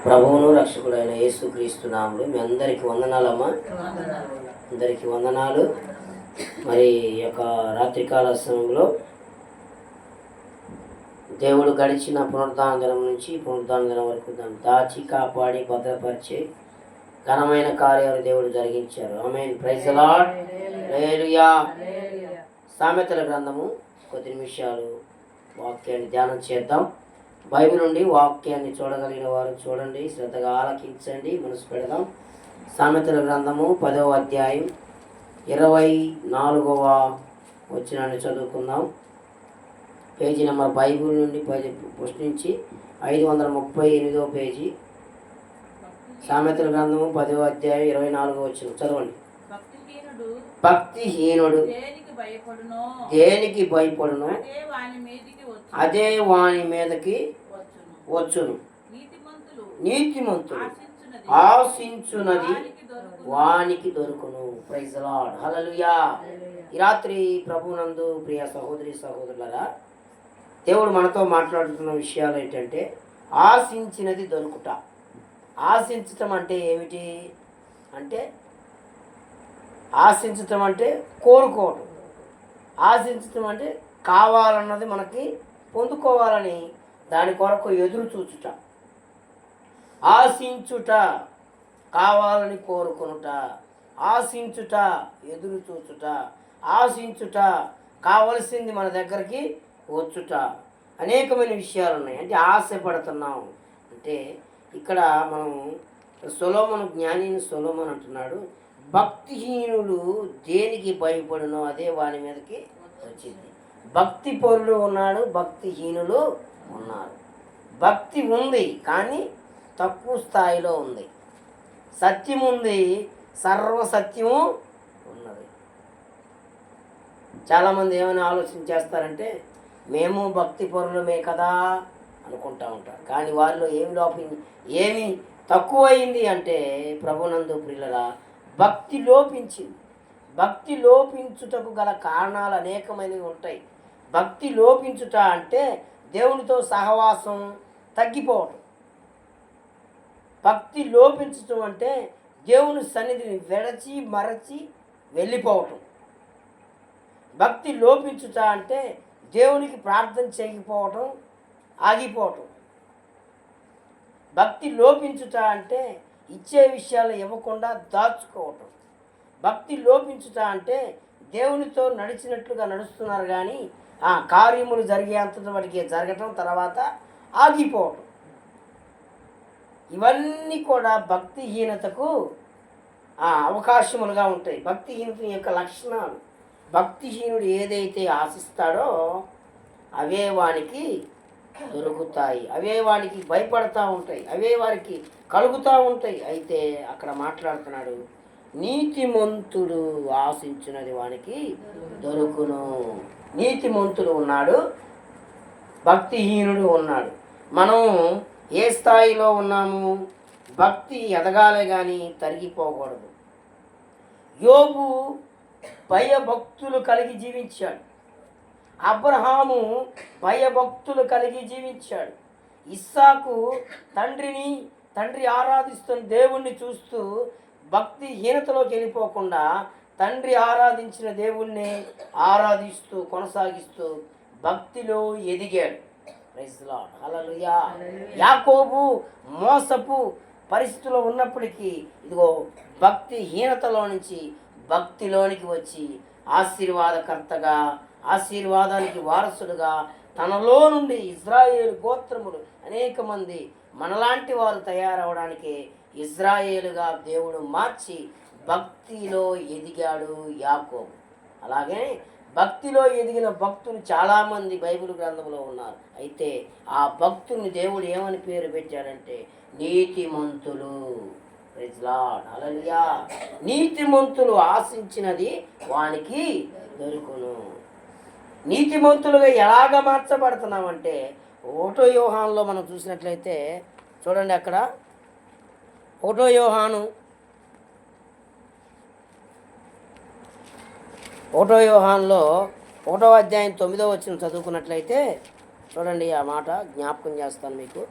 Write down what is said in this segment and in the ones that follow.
ప్రభువును రక్షకుడైన యేసుక్రీస్తు నామములో మీ అందరికీ వందనాలమ్మా. అందరికీ వందనాలు. మరి ఈ యొక్క రాత్రికాల సమయంలో దేవుడు గడిచిన పునరుద్ధాన దినం నుంచి పునరుద్ధాన దినం వరకు దాన్ని దాచి కాపాడి భద్రపరిచే ఘనమైన కార్యాలు దేవుడు జరిగించారు. ఆమేన్. Praise the lord. హల్లెలూయా. సామెతల గ్రంథము కొద్ది నిమిషాలు వాక్యాన్ని ధ్యానం చేద్దాం. బైబిల్ నుండి వాక్యాన్ని చూడగలిగిన వారు చూడండి, శ్రద్ధగా ఆలకించండి, మనసు పెడదాం. సామెతల గ్రంథము 10వ అధ్యాయం 24వ వచనాన్ని చదువుకుందాం. పేజీ నెంబర్ బైబిల్ నుండి పుష్టించి 538వ పేజీ. సామెతల గ్రంథము 10వ అధ్యాయం 24వ వచనం చదవండి. భక్తిహీనుడు దేనికి భయపడునో అదే వాని మీదకి వచ్చును. నీతిమంతుడు ఆశించున్నది వానికి దొరుకును. Praise the lord. హల్లెలూయా. ఈ రాత్రి ప్రభునందు ప్రియ సహోదరి సహోదరులారా, దేవుడు మనతో మాట్లాడుతున్న విషయాలు ఏంటంటే ఆశించినది దొరుకుట. ఆశించటం అంటే ఏమిటి అంటే, ఆశించటం అంటే కోరుకోవటం. ఆశించటం అంటే కావాలన్నది మనకి పొందుకోవాలని దాని కొరకు ఎదురు చూచుట. ఆశించుట కావాలని కోరుకొనుట, ఆశించుట ఎదురు చూచుట, ఆశించుట కావలసింది మన దగ్గరికి వచ్చుట. అనేకమైన విషయాలు ఉన్నాయి. అంటే ఆశపడుతున్నాం అంటే ఇక్కడ మనం సొలొమోను జ్ఞానిని సొలొమోను అంటున్నాడు, భక్తిహీనులు దేనికి భయపడునో అదే వాని మీదకి వచ్చింది. భక్తి పరులు ఉన్నాడు, భక్తిహీనులు ఉన్నారు. భక్తి ఉంది కానీ తక్కువ స్థాయిలో ఉంది. సత్యం ఉంది, సర్వసత్యము ఉన్నది. చాలామంది ఏమైనా ఆలోచన చేస్తారంటే మేము భక్తి పరులమే కదా అనుకుంటా ఉంటారు. కానీ వారిలో ఏమి తక్కువైంది అంటే ప్రభునందు ప్రియులరా భక్తి లోపించింది. భక్తి లోపించుటకు గల కారణాలు అనేకమైనవి ఉంటాయి. భక్తి లోపించుట అంటే దేవునితో సహవాసం తగ్గిపోవటం. భక్తి లోపించటం అంటే దేవుని సన్నిధిని విడచి మరచి వెళ్ళిపోవటం. భక్తి లోపించుట అంటే దేవునికి ప్రార్థన చేయకపోవటం, ఆగిపోవటం. భక్తి లోపించుట అంటే ఇచ్చే విషయాలు ఇవ్వకుండా దాచుకోవటం. భక్తి లోపించుట అంటే దేవునితో నడిచినట్లుగా నడుస్తున్నారు కానీ ఆ కార్యములు జరిగేంత వాటికి జరగటం, తర్వాత ఆగిపోవటం. ఇవన్నీ కూడా భక్తిహీనతకు అవకాశములుగా ఉంటాయి. భక్తిహీనత యొక్క లక్షణాలు. భక్తిహీనుడు ఏదైతే ఆశిస్తాడో అవే వానికి దొరుకుతాయి, అవే వానికి భయపడతా ఉంటాయి, అవే వారికి కలుగుతూ ఉంటాయి. అయితే అక్కడ మాట్లాడుతున్నాడు, నీతిమంతుడు ఆశించినది వానికి దొరుకును. నీతిమంతుడు ఉన్నాడు, భక్తిహీనుడు ఉన్నాడు. మనం ఏ స్థాయిలో ఉన్నాము? భక్తి ఎదగాలే కానీ తరిగిపోకూడదు. యోబు భయభక్తులు కలిగి జీవించాడు. అబ్రహాము భయభక్తులు కలిగి జీవించాడు. ఇస్సాకు తండ్రి ఆరాధిస్తున్న దేవుణ్ణి చూస్తూ భక్తిహీనతలోకి వెళ్ళిపోకుండా తండ్రి ఆరాధించిన దేవుణ్ణి ఆరాధిస్తూ కొనసాగిస్తూ భక్తిలో ఎదిగాడు. Praise the lord. హల్లెలూయా. యాకోబు మోసపు పరిస్థితిలో ఉన్నప్పటికీ ఇదిగో భక్తిహీనతలో నుంచి భక్తిలోనికి వచ్చి ఆశీర్వాదకర్తగా, ఆశీర్వాదానికి వారసుడుగా తనలో నుండి ఇజ్రాయేలు గోత్రములు అనేక మంది మనలాంటి వారు తయారవడానికి ఇజ్రాయేలుగా దేవుడు మార్చి భక్తిలో ఎదిగాడు యాకోబు. అలాగే భక్తిలో ఎదిగిన భక్తులు చాలామంది బైబిల్ గ్రంథంలో ఉన్నారు. అయితే ఆ భక్తుల్ని దేవుడు ఏమని పేరు పెట్టాడంటే నీతిమంతులు. Praise the lord. హల్లెలూయా. నీతిమంతులు ఆశించినది వానికి దొరుకును. నీతిమంతులుగా ఎలాగ మార్చబడుతున్నామంటే 1 యోహానులో మనం చూసినట్లయితే చూడండి, అక్కడ 1 యోహాను 1 యోహానులో 1వ అధ్యాయం 9వ వచనం చదువుకున్నట్లయితే చూడండి, ఆ మాట జ్ఞాపకం చేస్తాను మీకు.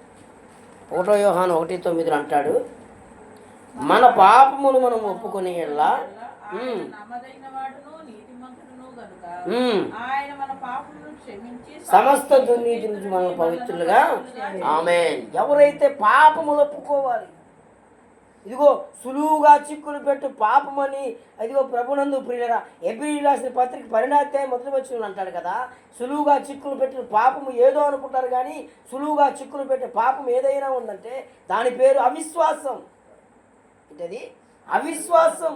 ఒకటో యోహాను 1:9 అంటాడు, మన పాపములు మనం ఒప్పుకొని ఎడలా సమస్త దుర్నీతి నుంచి మనల్ని పవిత్రులుగా. ఆమేన్. ఎవరైతే పాపములు ఒప్పుకోవాలి, ఇదిగో సులువుగా చిక్కులు పెట్టు పాపమని, ఇదిగో ప్రభునందు ప్రియులరా, ఎబ్రీయులకు రాసిన పత్రిక 12 మొదటి వచనం అంటాడు కదా, సులువుగా చిక్కులు పెట్టిన పాపము ఏదో అనుకుంటారు, కానీ సులువుగా చిక్కులు పెట్టే పాపం ఏదైనా ఉందంటే దాని పేరు అవిశ్వాసం. ఇది అవిశ్వాసం.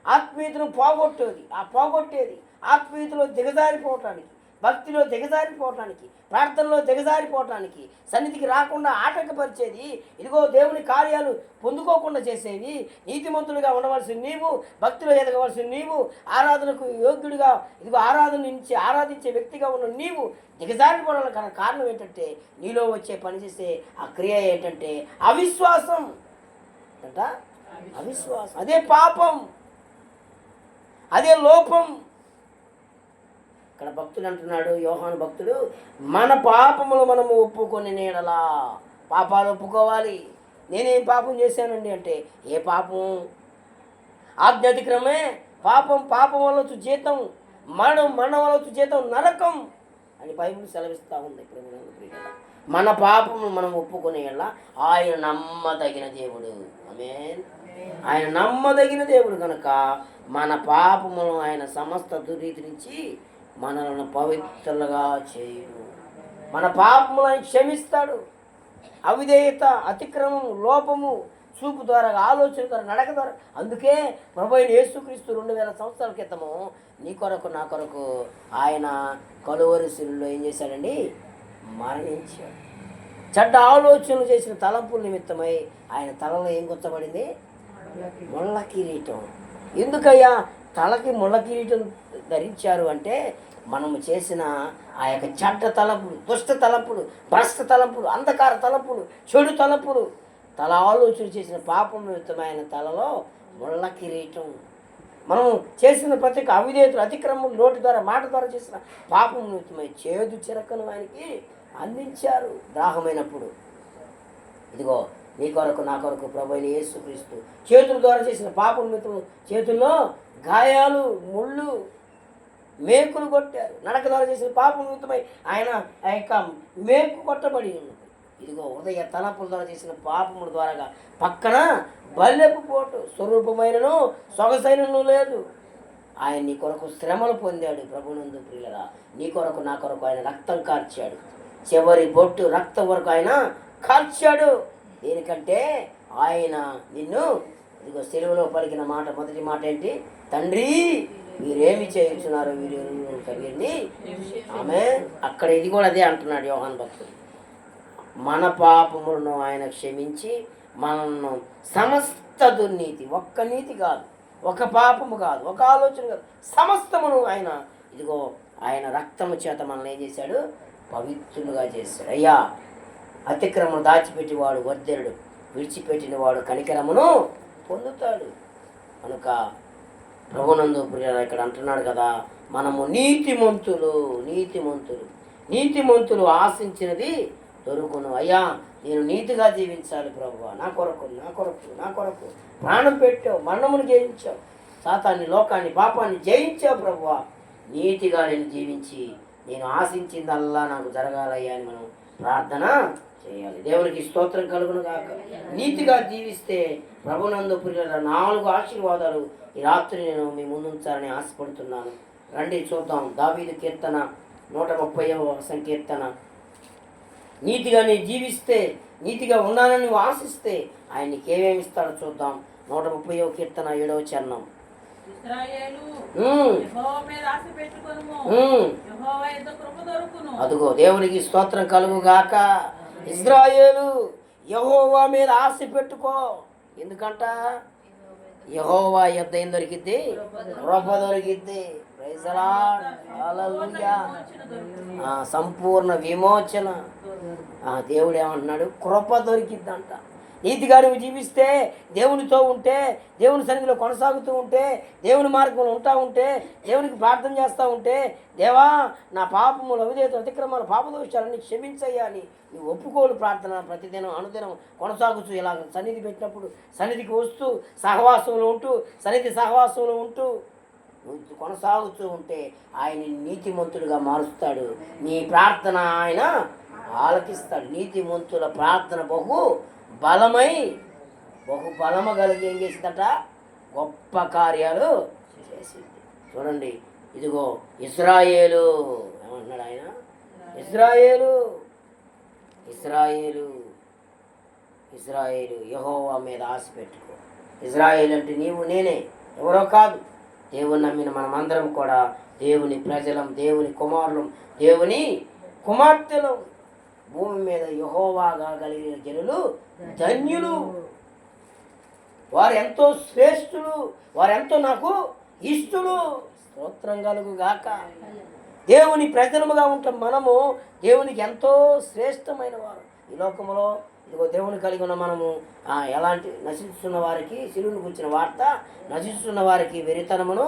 ఆత్మీయతను పోగొట్టేది ఆత్మీయతలో దిగజారిపోవటానికి, భక్తిలో దిగజారిపోవటానికి, ప్రార్థనలో దిగజారిపోవటానికి, సన్నిధికి రాకుండా ఆటంకపరిచేది, ఇదిగో దేవుని కార్యాలు పొందుకోకుండా చేసేది. నీతిమంతులుగా ఉండవలసిన నీవు, భక్తిలో ఎదగవలసిన నీవు, ఆరాధనకు యోగ్యుడిగా, ఇదిగో ఆరాధన నుంచి ఆరాధించే వ్యక్తిగా ఉన్న నీవు దిగజారిపోవడానికి కారణం ఏంటంటే నీలో వచ్చే పనిచేసే ఆ క్రియ ఏంటంటే అవిశ్వాసం అంట. అవిశ్వాసం అదే పాపం, అదే లోపం. ఇక్కడ భక్తుడు అంటున్నాడు, యోహాను భక్తుడు, మన పాపములు మనము ఒప్పుకొని నీడలా. పాపాలు ఒప్పుకోవాలి. నేనేం పాపం చేశానండి అంటే, ఏ పాపం? ఆజ్ఞాతిక్రమే పాపం, పాపం వల్ల వచ్చే జీతం మరణం, మరణం వల్ల వచ్చే జీతం నరకం అని బైబిల్ సెలవిస్తూ ఉంది. మన పాపము మనం ఒప్పుకునేలా ఆయన నమ్మదగిన దేవుడు. ఆమేన్. ఆయన నమ్మదగిన దేవుడు కనుక మన పాపములను ఆయన సమస్త దుర్నీతి నుంచి మనల్ని పవిత్రులుగా చేయు. మన పాపములను ఆయన క్షమిస్తాడు. అవిధేయత, అతిక్రమము, లోపము, చూపు ద్వారా, ఆలోచన ద్వారా, నడక ద్వారా. అందుకే ప్రభువైన యేసుక్రీస్తు 2000 సంవత్సరాల క్రితము నీ కొరకు నా కొరకు ఆయన కలువరి శిలువలో ఏం చేశాడండి? మరణించాడు. చెడ్డ ఆలోచనలు చేసిన తలంపుల నిమిత్తమై ఆయన తలలో ఏం గుచ్చబడింది? ముళ్ళ కిరీటం. ఎందుకయ్యా తలకి ముళ్ళ కిరీటం ధరించారు అంటే, మనము చేసిన ఆ యొక్క చెడ్డ తలంపులు, దుష్ట తలంపులు, భ్రష్ట తలంపులు, అంధకార తలంపులు, చెడు తలంపులు, తల ఆలోచన చేసిన పాపం నిమిత్తమైన తలలో ముళ్ళ కిరీటం. మనం చేసిన ప్రతి అవిధేయతలు, అతిక్రమం, నోటి ద్వారా, మాట ద్వారా చేసిన పాపం నిమిత్తమై చేదు చిరకను ఆయనకి అందించారు దాహమైనప్పుడు. ఇదిగో నీ కొరకు నా కొరకు ప్రభువైన యేసుక్రీస్తు చేతుల ద్వారా చేసిన పాపం నిమిత్తం చేతుల్లో గాయాలు, ముళ్ళు, మేకులు కొట్టారు. నడక ద్వారా చేసిన పాపం నిమిత్తమై ఆయన ఆ యొక్క మేకు కొట్టబడి ఉన్నది. ఇదిగో హృదయ తలంపుల ద్వారా చేసిన పాపముల ద్వారా పక్కన బల్లెపు పోటు, స్వరూపమైనను సొగసైనను లేదు. ఆయన నీ కొరకు శ్రమలు పొందాడు. ప్రభునందు ప్రియులరా, నీ కొరకు నా కొరకు ఆయన రక్తం కార్చాడు. చివరి బొట్టు రక్తం వరకు ఆయన కార్చాడు. దేనికంటే ఆయన నిన్ను, ఇదిగో సెలవులో పలికిన మాట, మొదటి మాట ఏంటి? తండ్రి మీరేమి చేయించున్నారు వీరిని. ఆమె అక్కడ ఇది కూడా అదే అంటున్నాడు యోహాను భక్తుడు. మన పాపములను ఆయన క్షమించి మనల్ని సమస్త దుర్నీతి, ఒక్క నీతి కాదు, ఒక పాపము కాదు, ఒక ఆలోచన కాదు, సమస్తమును ఆయన, ఇదిగో ఆయన రక్తము చేత మనల్ని ఏం చేశాడు? పవిత్రులుగా చేశాడు. అయ్యా అతిక్రమను దాచిపెట్టివాడు వర్ధనుడు, విడిచిపెట్టినవాడు కనికరమును పొందుతాడు. కనుక ప్రభునందు ప్రియులారా, ఇక్కడ అంటున్నాడు కదా, మనము నీతిమంతులు ఆశించినది దొరుకును. అయ్యా నేను నీతిగా జీవించాలి ప్రభువా, నా కొరకు ప్రాణం పెట్టావు, మరణమును జయించావు, సాతాన్ని, లోకాన్ని, పాపాన్ని జయించావు ప్రభువా. నీతిగా నేను జీవించి నేను ఆశించిందల్లా నాకు జరగాలయ్యా అని మనం ప్రార్థన చేయాలి. దేవునికి స్తోత్రం కలుగును గాక. నీతిగా జీవిస్తే ప్రభునందు ప్రియులారా 4 ఆశీర్వాదాలు ఈ రాత్రి నేను మీ ముందుంచాలని ఆశపడుతున్నాను. రండి చూద్దాం. దావీదు కీర్తన 130వ సంకీర్తన. నీతిగా నేను జీవిస్తే, నీతిగా ఉన్నానని నువ్వు ఆశిస్తే ఆయన నీకేమేమి ఇస్తాడో చూద్దాం. 130వ కీర్తన 7వ చరణం. అదుగో దేవునికి స్తోత్రం కలుగుగాక. ఇశ్రాయేలు యెహోవా మీద ఆశ పెట్టుకో. ఎందుకంట? యెహోవా యొద్ద ఏం దొరికిద్ది? కృప దొరికిద్ది. Praise the lord. హల్లెలూయా. సంపూర్ణ విమోచన. దేవుడు ఏమంటున్నాడు? కృప దొరికిద్దంట. నీతిగా నువ్వు జీవిస్తే, దేవునితో ఉంటే, దేవుని సన్నిధిలో కొనసాగుతూ ఉంటే, దేవుని మార్గంలో ఉంటా ఉంటే, దేవునికి ప్రార్థన చేస్తూ ఉంటే, దేవా నా పాపములు అవిధేయత అతిక్రమాలు పాపదోషాలన్నీ క్షమించయ్యా అని నువ్వు ఒప్పుకోలు ప్రార్థన ప్రతిదినం అనుదినం కొనసాగుతూ ఇలా సన్నిధి పెట్టినప్పుడు సన్నిధికి వస్తూ సహవాసంలో ఉంటూ సహవాసంలో ఉంటూ నువ్వు కొనసాగుతూ ఉంటే ఆయన నీతిమంతుడిగా మారుస్తాడు. నీ ప్రార్థన ఆయన ఆలకిస్తాడు. నీతిమంతుల ప్రార్థన బహు బలము కలిగి ఏం చేసిందట, గొప్ప కార్యాలు చేసింది. చూడండి, ఇదిగో ఇశ్రాయేలు ఏమంటున్నాడు ఆయన, ఇశ్రాయేలు యెహోవా మీద ఆశ పెట్టుకో. ఇశ్రాయేలు అంటే నీవు నేనే, ఎవరో కాదు. దేవుని నమ్మిన మనమందరం కూడా దేవుని ప్రజలం, దేవుని కుమారులం, దేవుని కుమార్తెలు. భూమి మీద యెహోవాగా కలిగిన జనులు ధన్యులు. వారు ఎంతో శ్రేష్ఠులు, వారెంతో నాకు ఇష్టలు. స్తోత్రం కలుగు గాక. దేవుని ప్రజలముగా ఉంటాం మనము దేవునికి ఎంతో శ్రేష్టమైన వారు. ఈ లోకంలో ఇదిగో దేవుని కలిగి ఉన్న మనము ఎలాంటి నశిస్తున్న వారికి శిలువను గురించిన వార్త, నశిస్తున్న వారికి వెరితనమును,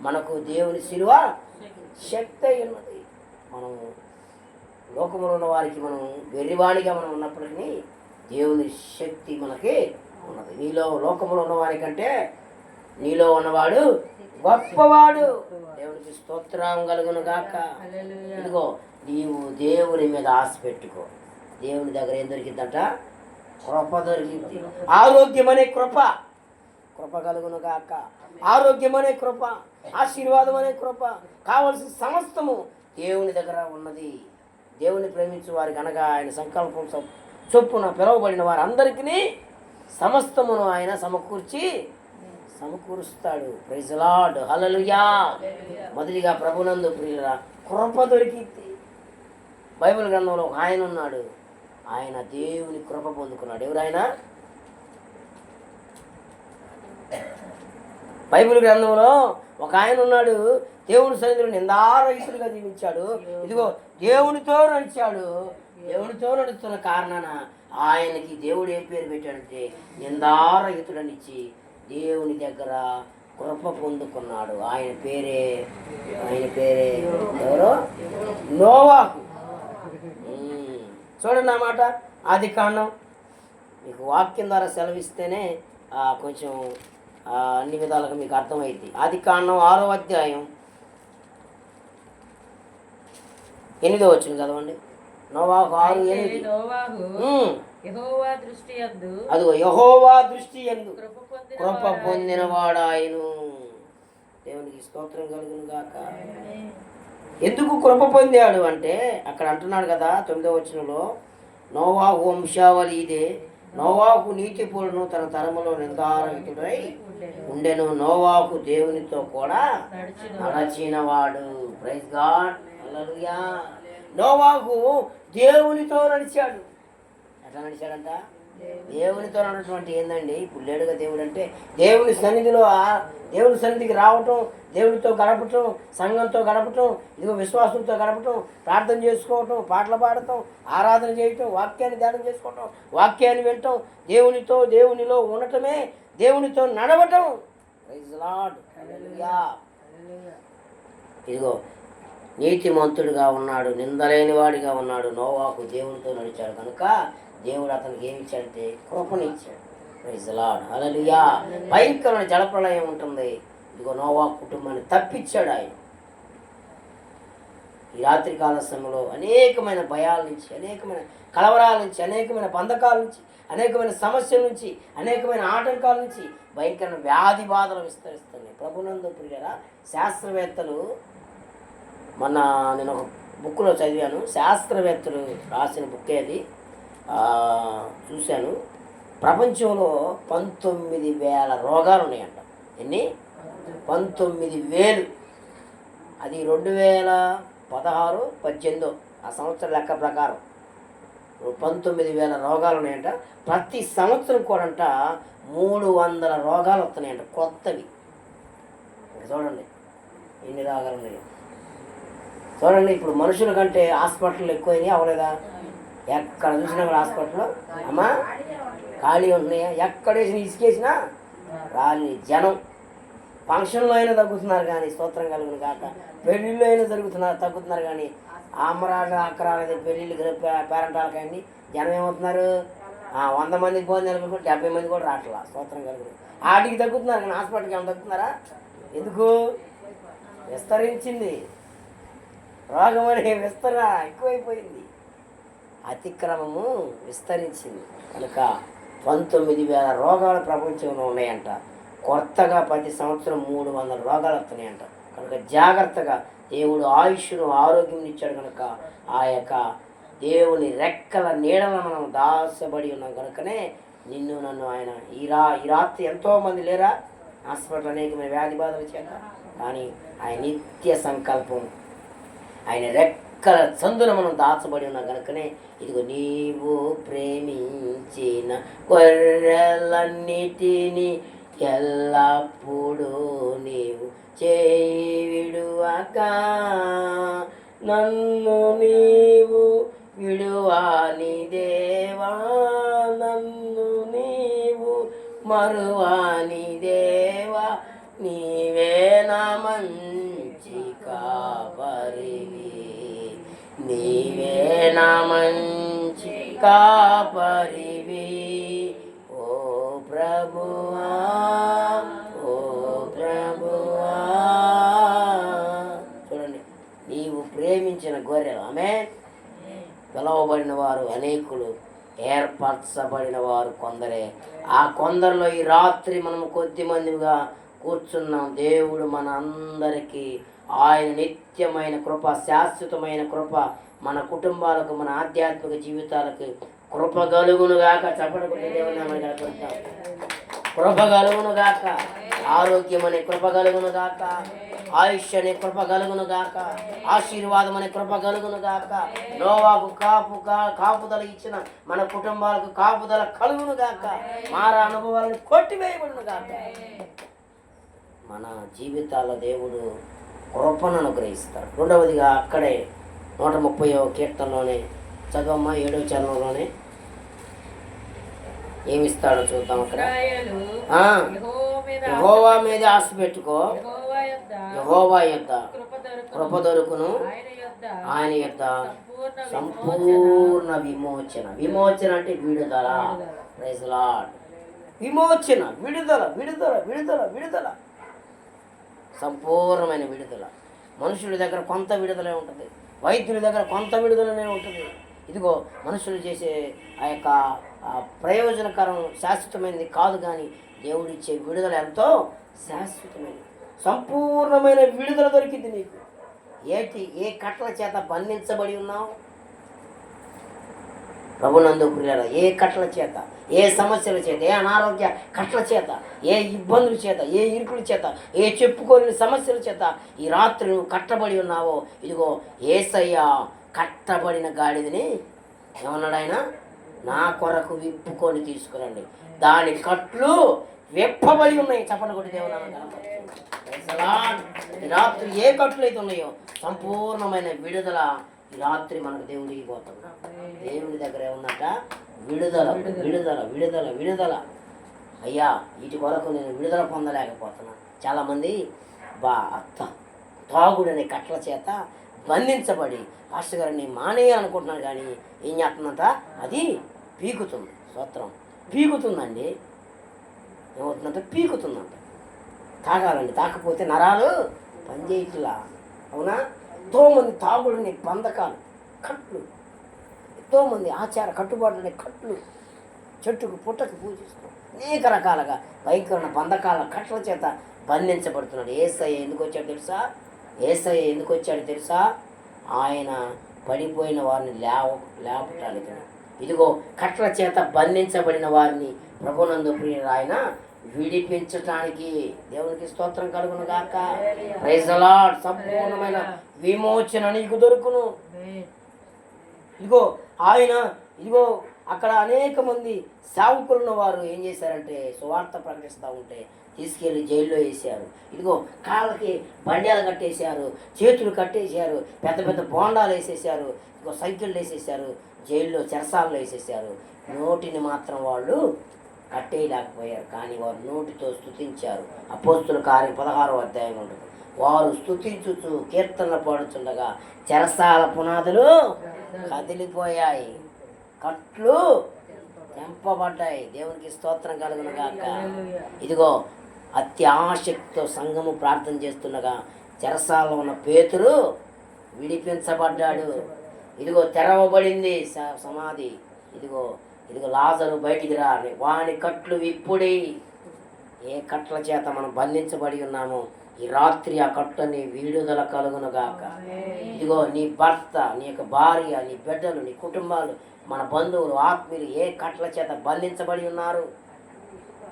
మనకు దేవుని శిలువ శక్తి అయి ఉన్నది. మనము లోకంలో ఉన్న వారికి మనం వెర్రివాడిగా మనం ఉన్నప్పటికీ దేవుని శక్తి మనకి ఉన్నది. నీలో లోకంలో ఉన్నవారికంటే నీలో ఉన్నవాడు గొప్పవాడు. దేవునికి స్తోత్రం కలుగును గాక. ఇదిగో నీవు దేవుని మీద ఆశ పెట్టుకో. దేవుని దగ్గర ఏం దొరికిందంట, కృప దొరికింది. ఆరోగ్యం అనే కృప కలుగును గాక. ఆరోగ్యం అనే కృప, ఆశీర్వాదం అనే కృప, కావలసిన సమస్తము దేవుని దగ్గర ఉన్నది. దేవుని ప్రేమించే వారికి అనగా ఆయన సంకల్పం చొప్పున పిలువబడిన వారందరికీ సమస్తమును ఆయన సమకూరుస్తాడు. ప్రైజ్ లార్డ్, హల్లెలూయా. మొదటిగా ప్రభునందు ప్రియుల కృప దొరికింది. బైబిల్ గ్రంథంలో ఒక ఆయన ఉన్నాడు, ఆయన దేవుని కృప పొందుకున్నాడు. ఎవరైనా బైబిల్ గ్రంథంలో ఒక ఆయన ఉన్నాడు, దేవుని సన్నిధిలో నిందారహితుడిగా జీవించాడు. ఇదిగో దేవునితో నడుస్తున్న కారణాన ఆయనకి దేవుడు ఏ పేరు పెట్టాడంటే నిందారహితుడనిచ్చి దేవుని దగ్గర కృప పొందుకున్నాడు. ఆయన పేరే ఎవరో నోవాహు. చూడండి అన్నమాట. ఆదికాండం మీకు వాక్యం ద్వారా సెలవిస్తేనే కొంచెం అన్ని విధాలుగా మీకు అర్థమైంది. ఆదికాండం 6వ అధ్యాయం 8వ వచనం చదవండి. నోవాహు 6:8. అదిగో యెహోవా దృష్టి యందు కృప పొందినవాడాయను. దేవునికి స్తోత్రం కలుగును గాక. ఎందుకు కృప పొందాడు అంటే అక్కడ అంటున్నాడు కదా 9వ వచనంలో, నోవాహు వంశావళి ఇదే, నోవాహు నీతిపరుడును తన తరములో నిందారహితుడై ఉండెను. నోవాహు దేవునితో కూడా నడచినవాడు. ప్రైజ్ గాడ్, హల్లెలూయా. నోవాహు దేవునితో నడిచాడు. ఎట్లా నడిచాడంట? దేవునితో నడటువంటి ఏందండి, ఇప్పుడు లేడుగా దేవుడు అంటే దేవుని సన్నిధిలో, దేవుని సన్నిధికి రావటం, దేవుడితో గడపటం, సంఘంతో గడపటం, ఇదిగో విశ్వాసంతో గడపటం, ప్రార్థన చేసుకోవటం, పాటలు పాడటం, ఆరాధన చేయటం, వాక్యాన్ని ధ్యానం చేసుకోవటం, వాక్యాన్ని వినటం, దేవునిలో ఉండటమే దేవునితో నడవటం. ప్రైజ్ లార్డ్, హల్లెలూయా. ఇదిగో నీతిమంతుడిగా ఉన్నాడు, నిందలేని వాడిగా ఉన్నాడు. నోవాహు దేవునితో నడిచాడు కనుక దేవుడు అతనికి ఏమి ఇచ్చాడంటే కృపనిచ్చాడు. ప్రైజ్ లార్డ్, హల్లెలూయా. భయంకరమైన జలప్రళయం ఉంటుంది. ఇదిగో నోవాహు కుటుంబాన్ని తప్పించాడు ఆయన. ఈ రాత్రికాల సమయంలో అనేకమైన భయాల నుంచి, అనేకమైన కలవరాల నుంచి, అనేకమైన బంధకాల నుంచి, అనేకమైన సమస్యల నుంచి, అనేకమైన ఆటంకాల నుంచి భయంకరమైన వ్యాధి బాధలు విస్తరిస్తున్నాయి. ప్రభునందు ప్రియులారా, శాస్త్రవేత్తలు, మొన్న నేను ఒక బుక్లో చదివాను, శాస్త్రవేత్తలు రాసిన బుక్ అది చూశాను. ప్రపంచంలో 19,000 రోగాలు ఉన్నాయంట. ఎన్ని? 19,000. అది 2016, 18 ఆ సంవత్సరం లెక్క ప్రకారం 19,000 రోగాలు ఉన్నాయంట. ప్రతి సంవత్సరం కూడా 300 రోగాలు వస్తున్నాయంట, కొత్తవి. చూడండి ఎన్ని రోగాలు ఉన్నాయో. చూడండి, ఇప్పుడు మనుషుల కంటే హాస్పిటల్ ఎక్కువైనాయి, అవ్వలేదా? ఎక్కడ చూసినా కూడా హాస్పిటల్లో అమ్మా ఖాళీ ఉంటున్నాయా? ఎక్కడేసిన ఇసుకేసినా రాలి జనం. ఫంక్షన్లో అయినా తగ్గుతున్నారు కానీ స్తోత్రం కలుగును కాక, పెళ్ళిళ్ళు అయినా తగ్గుతున్నారు కానీ అమ్మరాలు అక్కరాలు పెళ్ళిళ్ళకి పేరంటాలు కానీ జనం ఏమవుతున్నారు? 100 మందికి పోని నిలబడి 70 మంది కూడా రావట్లా. స్తోత్రం కలుగును. వాటికి తగ్గుతున్నారు కానీ హాస్పిటల్కి ఏమైనా తగ్గుతున్నారా? ఎందుకు? విస్తరించింది రోగం అనే ఎక్కువైపోయింది. అతిక్రమము విస్తరించింది కనుక 19,000 రోగాలు ప్రపంచంలో ఉన్నాయంట. కొత్తగా ప్రతి సంవత్సరం 300 రోగాలు వస్తున్నాయంట. కనుక జాగ్రత్తగా దేవుడు ఆయుష్ను ఆరోగ్యం ఇచ్చాడు కనుక ఆ యొక్క దేవుని రెక్కల నీడల మనం దాచబడి ఉన్నాం కనుకనే నిన్ను నన్ను ఆయన ఈ రాత్రి ఎంతోమంది లేరా హాస్పిటల్ అనేకమైన వ్యాధి బాధలు చేత, కానీ ఆయన నిత్య సంకల్పం, ఆయన రెక్కల చందున మనం దాచబడి ఉన్నాం కనుకనే ఇదిగో నీవు ప్రేమించిన గొర్రెలన్నిటినీ ఎల్లప్పుడూ నీవు విడువక, నన్ను నీవు విడువాని దేవా, నన్ను నీవు మరువాని దేవా, నీవే నా మంచి కాపరివి, నీవే నా మంచి కాపరివి. ఓ ప్రభువా, ఓ ప్రభువా. చూడండి, నీవు ప్రేమించిన గొర్రెలు. ఆమేన్. పిలవబడిన వారు అనేకులు, ఏర్పరచబడిన వారు కొందరే. ఆ కొందరిలో ఈ రాత్రి మనము కొద్ది మందిగా కూర్చున్నాం. దేవుడు మన అందరికీ ఆయన నిత్యమైన కృప, శాశ్వతమైన కృప మన కుటుంబాలకు, మన ఆధ్యాత్మిక జీవితాలకు కృప కలుగునుగాక. చెప్పడానికి దేవుని కలుగుతాం. కృప కలుగునుగాక. ఆరోగ్యం అనే కృప కలుగునుగాక. ఆయుష్ అనే కృప కలుగునుగాక. ఆశీర్వాదం అనే కృప కలుగునుగాక. నోవాకు కాపుదల ఇచ్చిన మన కుటుంబాలకు కాపుదల కలుగునుగాక. మారా అనుభవాలను కొట్టివేయబడునుగాక. మన జీవితాల దేవుడు కృపను అనుగ్రహిస్తాడు. రెండవదిగా అక్కడే 130వ కీర్తనలోనే చదవమ్మ, 7వ చరణంలోనే ఏమిస్తాడో చూద్దాం. అక్కడ యెహోవా మీద ఆశ పెట్టుకో, యెహోవా యొద్ద కృప దొరుకును, ఆయన యొద్ద సంపూర్ణ విమోచన. విమోచన అంటే విడుదల. Praise Lord. విమోచన, విడుదల, విడుదల, విడుదల, విడుదల, సంపూర్ణమైన విడుదల. మనుషుల దగ్గర కొంత విడుదలే ఉంటుంది, వైద్యుల దగ్గర కొంత విడుదలనే ఉంటుంది. ఇదిగో మనుషులు చేసే ఆ యొక్క ప్రయోజనకరం శాశ్వతమైనది కాదు, కానీ దేవుడిచ్చే విడుదల ఎంతో శాశ్వతమైనది. సంపూర్ణమైన విడుదల దొరికింది నీకు. ఏ కట్ల చేత బంధించబడి ఉన్నావు ప్రభునందు ప్రియులారా? ఏ కట్ల చేత, ఏ సమస్యల చేత, ఏ అనారోగ్య కట్ల చేత, ఏ ఇబ్బందుల చేత, ఏ ఇరుకుల చేత, ఏ చెప్పుకోలేని సమస్యల చేత ఈ రాత్రి నువ్వు కట్టబడి ఉన్నావో, ఇదిగో యేసయ్య కట్టబడిన గాడిదని ఏమన్నాడు ఆయన? నా కొరకు విప్పుకొని తీసుకురండి, దాని కట్లు విప్పబడి ఉన్నాయి. చెప్పండి కొట్టి దేవుని ఈ రాత్రి ఏ కట్లు అయితే ఉన్నాయో సంపూర్ణమైన విడుదల ఈ రాత్రి మనకు దేవుడు ఇవ్వబోతున్నాడు. దేవుడి దగ్గర ఏమన్నట? విడుదల, విడుదల, విడుదల, విడుదల. అయ్యా, వీటి కొరకు నేను విడుదల పొందలేకపోతున్నా. చాలామంది తాగుడనే కట్ల చేత బంధించబడి పాస్టర్ గారిని మానేయాలనుకుంటున్నాను, కానీ ఏం చేస్తుందంట? అది పీకుతుంది. స్తోత్రం. పీకుతుందండి. ఏమవుతుందంట? పీకుతుందంట. తాగాలండి, తాకపోతే నరాలు పనిచేయట్లా. అవునా? ఎంతోమంది తాగుడనే బంధకాలు, కట్లు, ఎంతోమంది ఆచార కట్టుబాట్లనే కట్లు, చెట్టుకు పుట్టకు పూజిస్తూ అనేక రకాలుగా భయంకరమైన బంధకాల కట్ల చేత బంధించబడుతున్నాడు. యేసయ్య ఎందుకు వచ్చాడు తెలుసా? యేసయ్య ఎందుకు వచ్చాడు తెలుసా? ఆయన పడిపోయిన వారిని లేపటానికి. ఇదిగో కట్ల చేత బంధించబడిన వారిని ప్రభునందు ప్రియుడు ఆయన విడిపించటానికి. దేవునికి స్తోత్రం కలుగును గాక. Praise the Lord. సంపూర్ణమైన విమోచన నీకు దొరుకును. ఇదిగో ఆయన, ఇదిగో అక్కడ అనేక మంది సేవకులున్న వారు ఏం చేశారంటే సువార్త ప్రకటిస్తూ ఉంటే తీసుకెళ్ళి జైల్లో వేసారు. ఇదిగో కాళ్ళకి బండ్యాలు కట్టేశారు, చేతులు కట్టేశారు, పెద్ద పెద్ద బోండాలు వేసేసారు, ఇదిగో సైకిళ్ళు వేసేసారు. జైల్లో చెరసాలలో వేసేసారు. నోటిని మాత్రం వాళ్ళు కట్టేయలేకపోయారు, కానీ వారు నోటితో స్తుతించారు. అపోస్తుల కార్యం 16వ అధ్యాయం ఉంటుంది. వారు స్తుతించుచు కీర్తనలు పాడుతుండగా చెరసాల పునాదులు కదిలిపోయాయి, కట్లు తెంపబడ్డాయి. దేవునికి స్తోత్రం కలుగును గాక. ఇదిగో అత్యాసక్తితో సంఘము ప్రార్థన చేస్తుండగా చెరసాలలో ఉన్న పేతురు విడిపించబడ్డాడు. ఇదిగో తెరవబడింది సమాధి. ఇదిగో ఇదిగో లాజరు బయటికి రా, వాని కట్లు విప్పుడి. ఏ కట్ల చేత మనం బంధించబడి ఉన్నామో ఈ రాత్రి ఆ కట్టుని విడుదల కలుగునుగాక. ఇదిగో నీ భర్త, నీ యొక్క భార్య, నీ బిడ్డలు, నీ కుటుంబాలు, మన బంధువులు, ఆత్మీయులు ఏ కట్ల చేత బంధించబడి ఉన్నారు?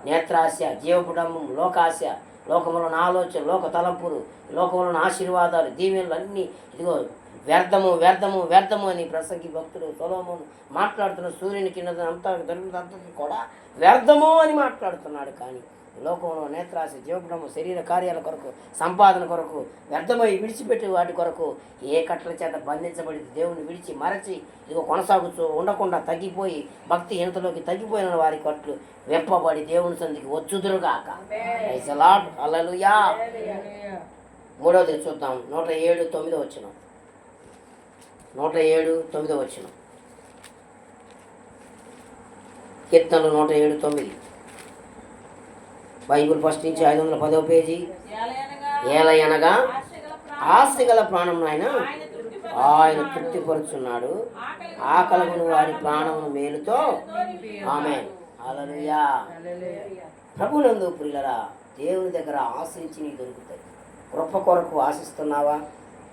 నేత్రాశ, జీవపుటంబం, లోకాశ, లోకములోని ఆలోచన, లోక తలంపులు, లోకంలోని ఆశీర్వాదాలు, దీవెనలు అన్నీ ఇదిగో వ్యర్థము వ్యర్థము వ్యర్థము అని ప్రసంగి భక్తుడు సొలొమోను మాట్లాడుతున్న సూర్యుని కింద అంతా దొరికినంతకి కూడా వ్యర్థము అని మాట్లాడుతున్నాడు. కానీ లోకంలో నేత్రాశ, జీవపుటము, శరీర కార్యాల కొరకు, సంపాదన కొరకు వ్యర్థమై విడిచిపెట్టే వాటి కొరకు ఏ కట్ల చేత బంధించబడి దేవుని విడిచి మరచి ఇదిగో కొనసాగుతూ ఉండకుండా తగ్గిపోయి భక్తి హీనతలోకి తగ్గిపోయిన వారి కట్లు వెప్పబడి దేవుని సందికి వచ్చుదురుగాక. Praise the lord. హల్లెలూయా. మూడవది చూద్దాం. 107:9 వచనం. 107:9 కీర్తనలు 107:9. బైబిల్ ఫస్ట్ నుంచి 510వ పేజీ. ఏలయనగా ఆశగల ప్రాణం ఆయన తృప్తిపరుచున్నాడు, ఆకలగును వారి ప్రాణమును మేలుతో. ఆమేన్. హల్లెలూయా. ప్రభునందు ప్రియులరా, దేవుని దగ్గర ఆశించి నీకు దొరుకుతాయి. కృప కొరకు ఆశిస్తున్నావా?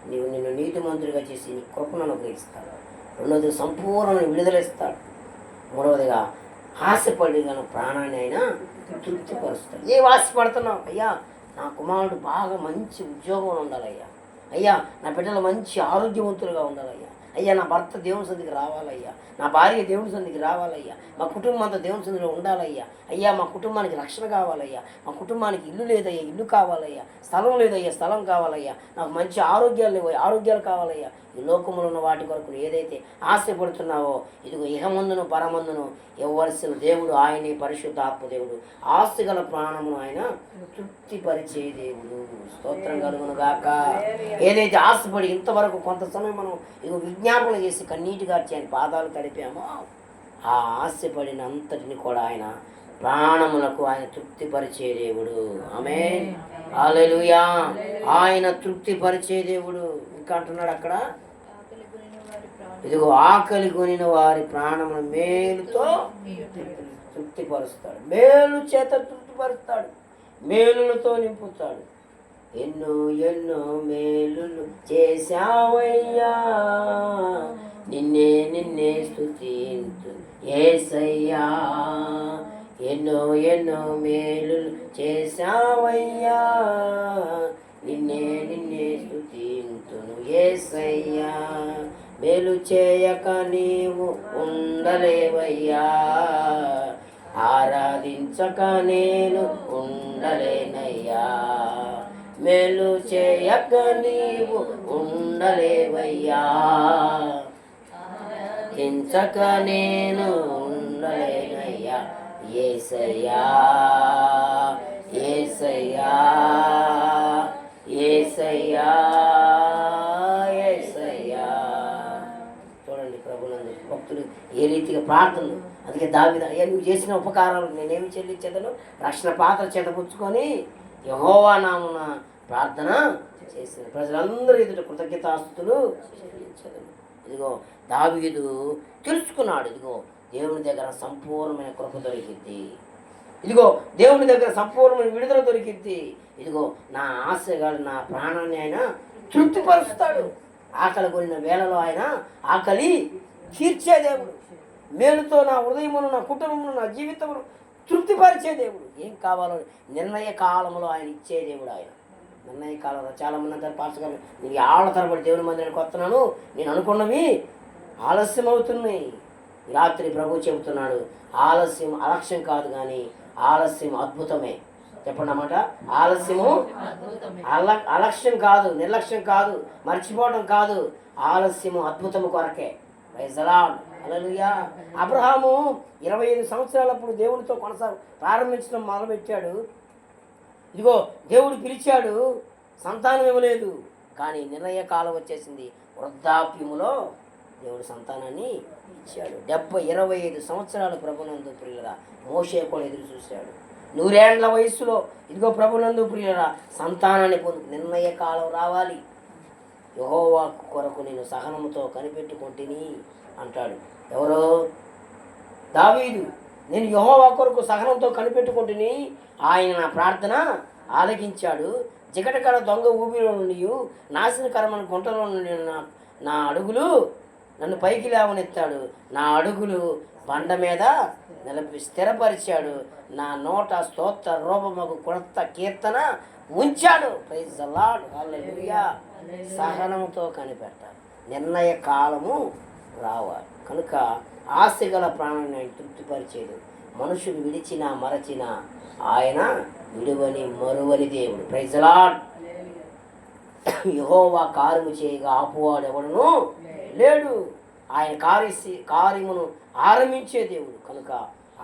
నిన్ను నీతిమంతుడిగా చేసి నీ కృపను అనుగ్రహిస్తాడు. రెండవది సంపూర్ణ విడుదలిస్తాడు. మూడవదిగా ఆశపడిన ప్రాణాన్ని అయినా తృప్తిపరుస్తాడు. ఏ ఆశపడుతున్నావు? అయ్యా నా కుమారుడు బాగా మంచి ఉద్యోగం ఉండాలయ్యా, అయ్యా నా బిడ్డలు మంచి ఆరోగ్యవంతులుగా ఉండాలయ్యా, అయ్యా నా భర్త దేవుని సందికి రావాలయ్యా, నా భార్య దేవుని సందికి రావాలయ్యా, మా కుటుంబం అంతా దేవుని సందిలో ఉండాలయ్యా, అయ్యా మా కుటుంబానికి రక్షణ కావాలయ్యా, మా కుటుంబానికి ఇల్లు లేదయ్యా ఇల్లు కావాలయ్యా, స్థలం లేదయ్యా స్థలం కావాలయ్యా, నాకు మంచి ఆరోగ్యాలు కావాలయ్యా. ఈ లోకములో ఉన్న వాటి కొరకు ఏదైతే ఆశపడుతున్నావో ఇదిగో ఇహమందును పరమందును ఇవ్వవలసిన దేవుడు ఆయనే పరిశుద్ధాత్మ దేవుడు. ఆశగల ప్రాణమును ఆయన తృప్తిపరిచే దేవుడు. స్తోత్రం కలుగును గాక. ఏదైతే ఆశపడి ఇంతవరకు కొంత సమయం మనం ఇదిగో విజ్ఞాపన చేసి కన్నీటి గార్చి ఆయన పాదాలు తడిపామో ఆ ఆశపడినంతటిని కూడా ఆయన ప్రాణములకు ఆయన తృప్తిపరిచే దేవుడు. ఆమేన్. హల్లెలూయా. ఆయన తృప్తిపరిచే దేవుడు. ఇంకా అంటున్నాడు అక్కడ, ఇదిగో ఆకలి కొనిన వారి ప్రాణమును మేలుతో తృప్తిపరుస్తాడు. మేలు చేత తృప్తిపరుస్తాడు, మేలులతో నింపుతాడు. ఎన్నో ఎన్నో మేలులు చేశావయ్యా, నిన్నే స్తుతింతు యేసయ్యా. ఎన్నో ఎన్నో మేలులు చేశావయ్యా, నిన్నే స్తుతింతును యేసయ్యా. మేలు చేయక నీవు ఉండలేవయ్యా, ఆరాధించక నేను ఉండలేనయ్యా. మేలు చేయక నీవు ఉండలేవయ్యా, ఆరాధించక నేను ఉండలేనయ్యా. యేసయ్యా యేసయ్యా యేసయ్యా యేసయ్యా. చూడండి ప్రభునందు భక్తులు ఏ రీతిగా ప్రార్థనలు. అందుకే దావీదు, అయ్యా నువ్వు చేసిన ఉపకారాలు నేనేమి చెల్లించేదను? రక్షణ పాత్ర చేతపుచ్చుకొని యెహోవా నామమున ప్రార్థన చేసిన ప్రజలందరూ ఎదుట కృతజ్ఞతాస్తుతులు చెల్లించేదను. ఇదిగో దావీదు తెలుసుకున్నాడు, ఇదిగో దేవుని దగ్గర సంపూర్ణమైన కృప దొరికిద్ది, ఇదిగో దేవుని దగ్గర సంపూర్ణమైన విడుదల దొరికిద్ది. ఇదిగో నా ఆశగా నా ప్రాణాన్ని ఆయన తృప్తిపరుస్తాడు. ఆకలి కొనిన వేళలో ఆయన ఆకలి తీర్చే దేవుడు. మేలుతో నా హృదయమును, నా కుటుంబమును, నా జీవితమును తృప్తిపరిచే దేవుడు. ఏం కావాలో నిర్ణయ కాలంలో ఆయన ఇచ్చే దేవుడు. ఆయన నిర్ణయ కాలంలో చాలామంది అంటారు, పాస్టర్ గారు నేను ఆళ్ళ తరబడి దేవుని మందిరానికి వస్తున్నాను, నేను అనుకున్నవి ఆలస్యం అవుతున్నాయి. రాత్రి ప్రభు చెబుతున్నాడు, ఆలస్యం అలక్ష్యం కాదు కానీ ఆలస్యం అద్భుతమే. చెప్పండి అన్నమాట. ఆలస్యము అలక్ష్యం కాదు, నిర్లక్ష్యం కాదు, మర్చిపోవడం కాదు, ఆలస్యము అద్భుతము కొరకే. Praise the lord. హల్లెలూయా. అబ్రహాము 25 సంవత్సరాలప్పుడు దేవునితో ప్రారంభించడం మొదలుపెట్టాడు. ఇదిగో దేవుడు పిలిచాడు, సంతానం ఇవ్వలేదు. కానీ నిర్ణయ కాలం వచ్చేసింది, వృద్ధాప్యములో దేవుడు సంతానాన్ని ఇచ్చాడు. 25 సంవత్సరాలు ప్రభునందు ప్రియులరా మోషే కూడా ఎదురు చూశాడు. 100 ఏళ్ల వయస్సులో ఇదిగో ప్రభునందు ప్రియులరా సంతానాన్ని నిర్ణయ కాలం రావాలి. యెహోవా కొరకు నేను సహనముతో కనిపెట్టుకుంటుని అంటాడు. ఎవరో? దావీదు. నేను యెహోవా కొరకు సహనంతో కనిపెట్టుకుంటుని, ఆయన నా ప్రార్థన ఆలకించాడు. జిగటకర దొంగ ఊపిలో నుండి, నాశనకరమైన గుంటలో నుండి నా అడుగులు నన్ను పైకి లేవనెత్తాడు. నా అడుగులు బండ మీద స్థిరపరిచాడు. నా నోట స్తోత్ర రూపముకు కొత్త కీర్తన ఉంచాడు. Praise the lord. హల్లెలూయా. సహనముతో కనిపెట్టాలి, నిర్ణయ కాలము రావాలి. కనుక ఆశగల ప్రాణాన్ని ఆయన తృప్తిపరిచేది. మనుషులు విడిచినా మరచినా ఆయన విడువని మరువని దేవుడు. Praise the lord. యెహోవా కార్యము చేయగా ఆపువాడు ఎవడును లేడు. ఆయన కార్యమును ఆరంభించే దేవుడు. కనుక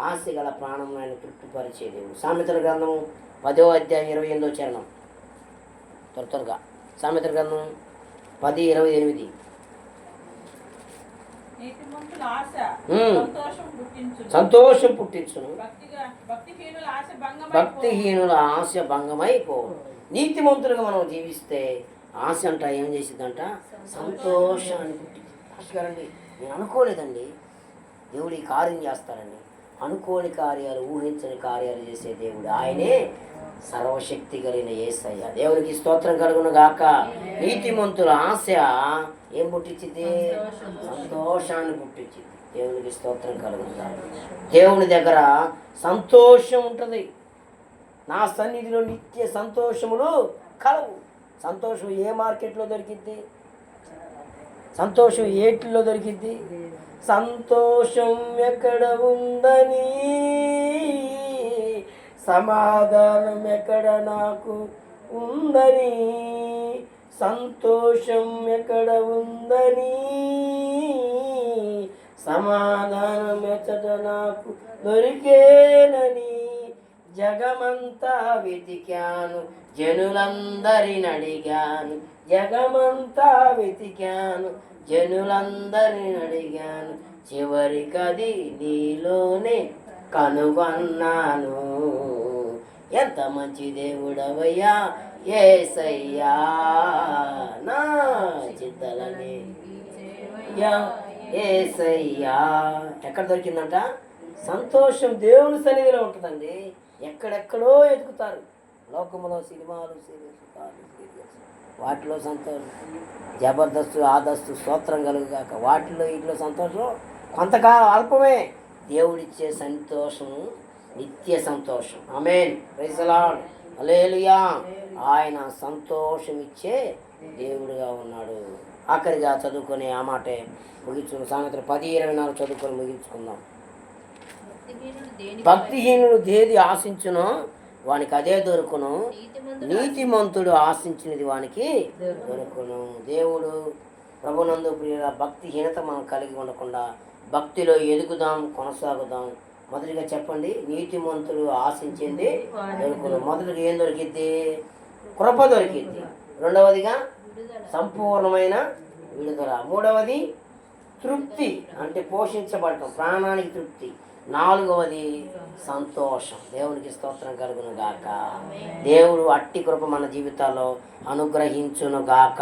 ఆశగల ప్రాణమును ఆయన తృప్తిపరిచే దేవుడు. సామెతల గ్రంథము 10వ అధ్యాయం 28వ చరణం. త్వరగా సామెతల గ్రంథం 10:28. సంతోషం పుట్టించును, భక్తిహీనుల ఆశ భంగమైపోవు. నీతిమంతులుగా మనం జీవిస్తే ఆశ అంట ఏం చేసిద్దంట? సంతోషాన్ని పుట్టించుకోరండి. నేను అనుకోలేదండి దేవుడు ఈ కార్యం చేస్తారని. అనుకోని కార్యాలు, ఊహించని కార్యాలు చేసే దేవుడు ఆయనే. సర్వశక్తి కలిగిన యేసయ్య. దేవునికి స్తోత్రం కలుగును గాక. నీతిమంతుల ఆశ ఏం పుట్టించింది? సంతోషాన్ని పుట్టించింది. దేవునికి స్తోత్రం కలుగును గాక. దేవుని దగ్గర సంతోషం ఉంటుంది. నా సన్నిధిలో నిత్య సంతోషములు కలవు. సంతోషం ఏ మార్కెట్లో దొరికిద్ది? సంతోషం ఏటిలో దొరికిద్ది? సంతోషం ఎక్కడ ఉందని, సమాధానం ఎక్కడ నాకు ఉందని, సంతోషం ఎక్కడ ఉందని, సమాధానం ఎక్కడ నాకు దొరికేనని జగమంతా వెతికాను, జనులందరిని అడిగాను. జగమంతా వెతికాను, జనులందరిని అడిగాను. చివరికది నీలోనే కనుగొన్నాను. ఎంత మంచి దేవుడవయ్యా యేసయ్యా, నా చింతలనే యేసయ్యా. ఎక్కడ దొరికిందంట సంతోషం? దేవుని సన్నిధిలో ఉంటుందండి. ఎక్కడెక్కడో ఎదుగుతారు లోకములో, సినిమాలు, వాటిలో సంతోషం. జబర్దస్తు, ఆదస్తు, స్తోత్రం కలుగుగాక. వాటిలో ఇంట్లో సంతోషం కొంతకాలం అల్పమే. దేవుడిచ్చే సంతోషము నిత్య సంతోషం. ఆమేన్. Praise the lord. హల్లెలూయా. ఆయన సంతోషం ఇచ్చే దేవుడుగా ఉన్నాడు. ఆఖరిగా చదువుకొని ఆ మాటే ముగించుకున్నాం. సామెతలు 10:24 చదువుకొని ముగించుకుందాం. భక్తిహీనుడు దేది ఆశించునో వానికి అదే దొరుకును, నీతిమంతుడు ఆశించినది వానికి దొరుకును. దేవుడు ప్రభునందు ప్రియుల భక్తిహీనత మనం కలిగి ఉండకుండా భక్తిలో ఎదుగుదాం, కొనసాగుదాం. మొదటిగా చెప్పండి, నీతిమంతుడు ఆశించింది దొరుకును. మొదటిగా ఏం దొరికిద్ది? కృప దొరికిద్ది. రెండవదిగా సంపూర్ణమైన విడుదల. మూడవది తృప్తి, అంటే పోషించబడటం, ప్రాణానికి తృప్తి. నాలుగవది సంతోషం. దేవునికి స్తోత్రం కలుగును గాక. దేవుడు అట్టి కృప మన జీవితాల్లో అనుగ్రహించును గాక.